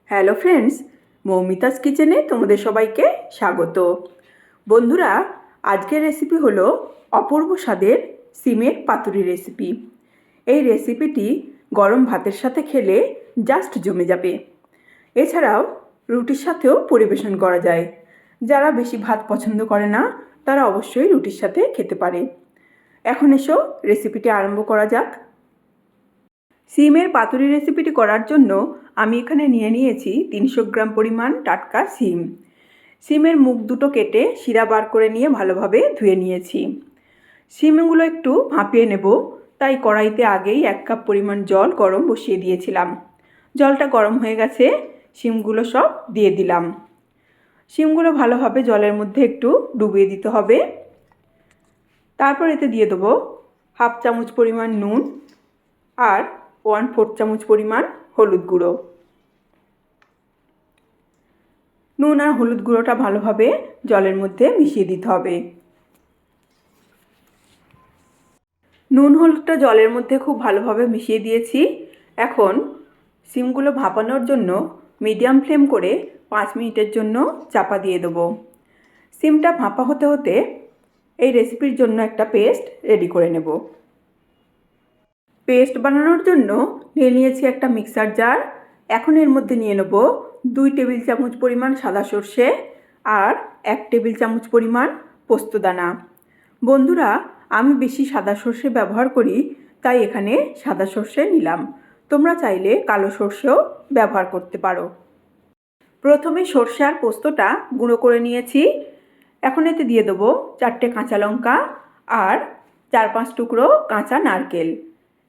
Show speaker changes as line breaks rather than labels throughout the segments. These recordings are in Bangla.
হ্যালো ফ্রেন্ডস, মৌমিতাস কিচেনে তোমাদের সবাইকে স্বাগত। বন্ধুরা, আজকের রেসিপি হলো অপূর্ব স্বাদের সিমের পাতুরি রেসিপি। এই রেসিপিটি গরম ভাতের সাথে খেলে জাস্ট জমে যাবে। এছাড়াও রুটির সাথেও পরিবেশন করা যায়। যারা বেশি ভাত পছন্দ করে না তারা অবশ্যই রুটির সাথে খেতে পারে। এখন এসো রেসিপিটি আরম্ভ করা যাক। সিমের পাতুরি রেসিপিটি করার জন্য আমি এখানে নিয়েছি 300 গ্রাম পরিমাণ টাটকা সিম। সিমের মুখ দুটো কেটে শিরা বার করে নিয়ে ভালোভাবে ধুয়ে নিয়েছি। সিমগুলো একটু ভাপিয়ে নেব, তাই কড়াইতে আগেই 1 কাপ পরিমাণ জল গরম বসিয়ে দিয়েছিলাম। জলটা গরম হয়ে গেছে, সিমগুলো সব দিয়ে দিলাম। সিমগুলো ভালোভাবে জলের মধ্যে একটু ডুবিয়ে দিতে হবে। তারপর এতে দিয়ে দেবো 1/2 চামচ পরিমাণ নুন আর 1/4 চামচ পরিমাণ হলুদ গুঁড়ো। নুন আর হলুদ গুঁড়োটা ভালোভাবে জলের মধ্যে মিশিয়ে দিতে হবে। নুন হলুদটা জলের মধ্যে খুব ভালোভাবে মিশিয়ে দিয়েছি। এখন সিমগুলো ভাপানোর জন্য মিডিয়াম ফ্লেম করে 5 মিনিটের জন্য চাপা দিয়ে দেবো। সিমটা ভাপা হতে হতে এই রেসিপির জন্য একটা পেস্ট রেডি করে নেব। পেস্ট বানানোর জন্য নিয়েছি একটা মিক্সার জার। এখন এর মধ্যে নিয়ে নেব 2 টেবিল চামচ পরিমাণ সাদা সর্ষে আর 1 টেবিল চামচ পরিমাণ পোস্তদানা। বন্ধুরা, আমি বেশি সাদা সর্ষে ব্যবহার করি, তাই এখানে সাদা সর্ষে নিলাম। তোমরা চাইলে কালো সর্ষেও ব্যবহার করতে পারো। প্রথমে সর্ষে আর পোস্তটা গুঁড়ো করে নিয়েছি। এখন এতে দিয়ে দেবো 4টে কাঁচা লঙ্কা আর 4-5 টুকরো কাঁচা নারকেল।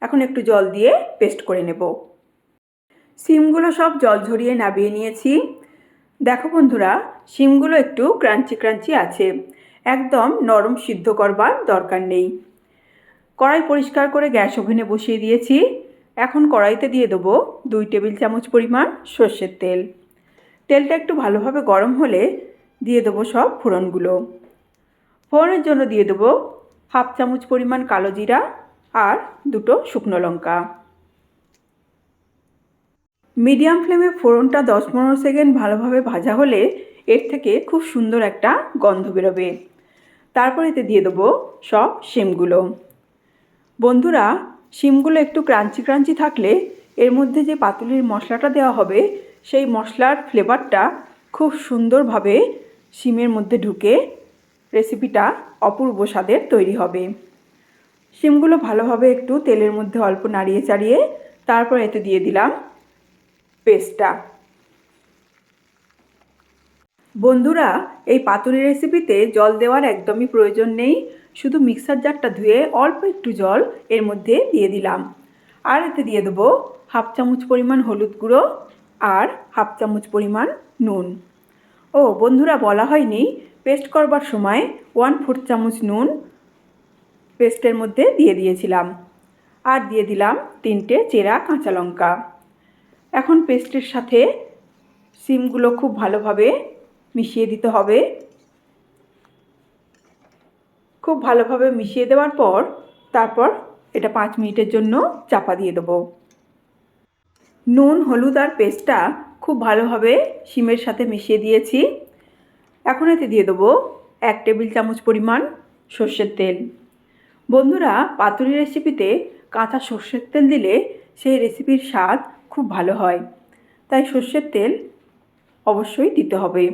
এখন একটু জল দিয়ে পেস্ট করে নেব। সিমগুলো সব জল ঝরিয়ে নামিয়ে নিয়েছি। দেখো বন্ধুরা, সিমগুলো একটু ক্রাঞ্চি আছে, একদম নরম সিদ্ধ করবার দরকার নেই। কড়াই পরিষ্কার করে গ্যাস ওভেনে বসিয়ে দিয়েছি। এখন কড়াইতে দিয়ে দেবো 2 টেবিল চামচ পরিমাণ সর্ষের তেল। তেলটা একটু ভালোভাবে গরম হলে দিয়ে দেবো সব ফোড়নগুলো। ফোড়নের জন্য দিয়ে দেবো 1/2 চামচ পরিমাণ কালো জিরা আর 2টো শুকনো লঙ্কা। মিডিয়াম ফ্লেমে ফোড়নটা 10-15 সেকেন্ড ভালোভাবে ভাজা হলে এর থেকে খুব সুন্দর একটা গন্ধ বেরোবে। তারপর এতে দিয়ে দেবো সব শিমগুলো। বন্ধুরা, শিমগুলো একটু ক্রাঞ্চি থাকলে এর মধ্যে যে পাতুলির মশলাটা দেওয়া হবে সেই মশলার ফ্লেভারটা খুব সুন্দরভাবে শিমের মধ্যে ঢুকে রেসিপিটা অপূর্ব স্বাদের তৈরি হবে। শিমগুলো ভালোভাবে একটু তেলের মধ্যে অল্প নাড়িয়ে চাড়িয়ে তারপর এতে দিয়ে দিলাম পেস্টটা। বন্ধুরা, এই পাতুরি রেসিপিতে জল দেওয়ার একদমই প্রয়োজন নেই। শুধু মিক্সার জারটা ধুয়ে অল্প একটু জল এর মধ্যে দিয়ে দিলাম। আর এতে দিয়ে দেবো 1/2 চামচ পরিমাণ হলুদ গুঁড়ো আর 1/2 চামচ পরিমাণ নুন। ও বন্ধুরা, বলা হয়নি, পেস্ট করবার সময় 1/4 চামচ নুন পেস্টের মধ্যে দিয়ে দিয়েছিলাম। আর দিয়ে দিলাম 3টে চেরা কাঁচা লঙ্কা। এখন পেস্টের সাথে সিমগুলো খুব ভালোভাবে মিশিয়ে দিতে হবে। খুব ভালোভাবে মিশিয়ে দেওয়ার পর তারপর এটা 5 মিনিটের জন্য চাপা দিয়ে দেবো। নুন হলুদ আর পেস্টটা খুব ভালোভাবে সিমের সাথে মিশিয়ে দিয়েছি। এখন এতে দিয়ে দেবো 1 টেবিল চামচ পরিমাণ সর্ষের তেল। বন্ধুরা, পাতুরি রেসিপিতে কাঁচা সর্ষের তেল দিলে সেই রেসিপির স্বাদ খুব ভালো হয়, তাই সর্ষের তেল অবশ্যই দিতে হবে।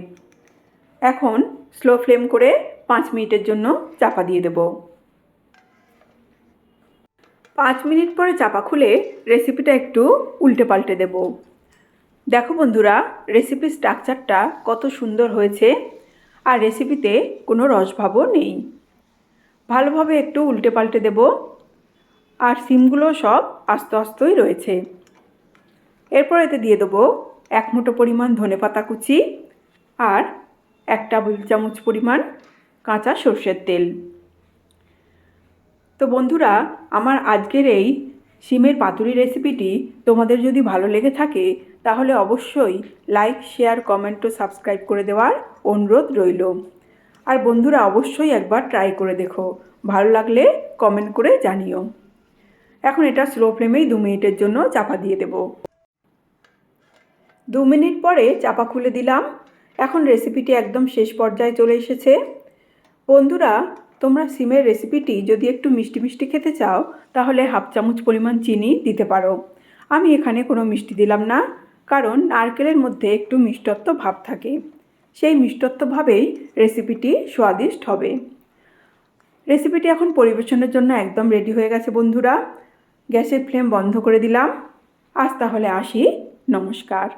এখন স্লো ফ্লেম করে 5 মিনিটের জন্য চাপা দিয়ে দেব। 5 মিনিট পরে চাপা খুলে রেসিপিটা একটু উল্টে পাল্টে দেব। দেখো বন্ধুরা, রেসিপির স্ট্রাকচারটা কত সুন্দর হয়েছে আর রেসিপিতে কোনো রসভাবও নেই। ভালোভাবে একটু উল্টে পাল্টে দেব। আর সিমগুলো সব আস্তেই রয়েছে। এরপর এতে দিয়ে দেবো 1 মুঠো পরিমাণ ধনেপাতা কুচি আর 1 টেবিল চামচ পরিমাণ কাঁচা সর্ষের তেল। তো বন্ধুরা, আমার আজকের এই সিমের পাতুরি রেসিপিটি তোমাদের যদি ভালো লেগে থাকে তাহলে অবশ্যই লাইক, শেয়ার, কমেন্ট ও সাবস্ক্রাইব করে দেওয়ার অনুরোধ রইল। আর বন্ধুরা, অবশ্যই একবার ট্রাই করে দেখো, ভালো লাগলে কমেন্ট করে জানিও। এখন এটা স্লো ফ্লেমেই 2 মিনিটের জন্য চাপা দিয়ে দেব। 2 মিনিট পরে চাপা খুলে দিলাম। এখন রেসিপিটি একদম শেষ পর্যায়ে চলে এসেছে। বন্ধুরা, তোমরা সিমের রেসিপিটি যদি একটু মিষ্টি মিষ্টি খেতে চাও তাহলে 1/2 চামচ পরিমাণ চিনি দিতে পারো। আমি এখানে কোনো মিষ্টি দিলাম না, কারণ নারকেলের মধ্যে একটু মিষ্টত্ব ভাব থাকে। সেই মিষ্টত্ব ভাবেই রেসিপিটি স্বাদিষ্ট হবে। রেসিপিটি এখন পরিবেশনের জন্য একদম রেডি হয়ে গেছে বন্ধুরা। গ্যাসের ফ্লেম বন্ধ করে দিলাম। আজ তাহলে আসি, নমস্কার।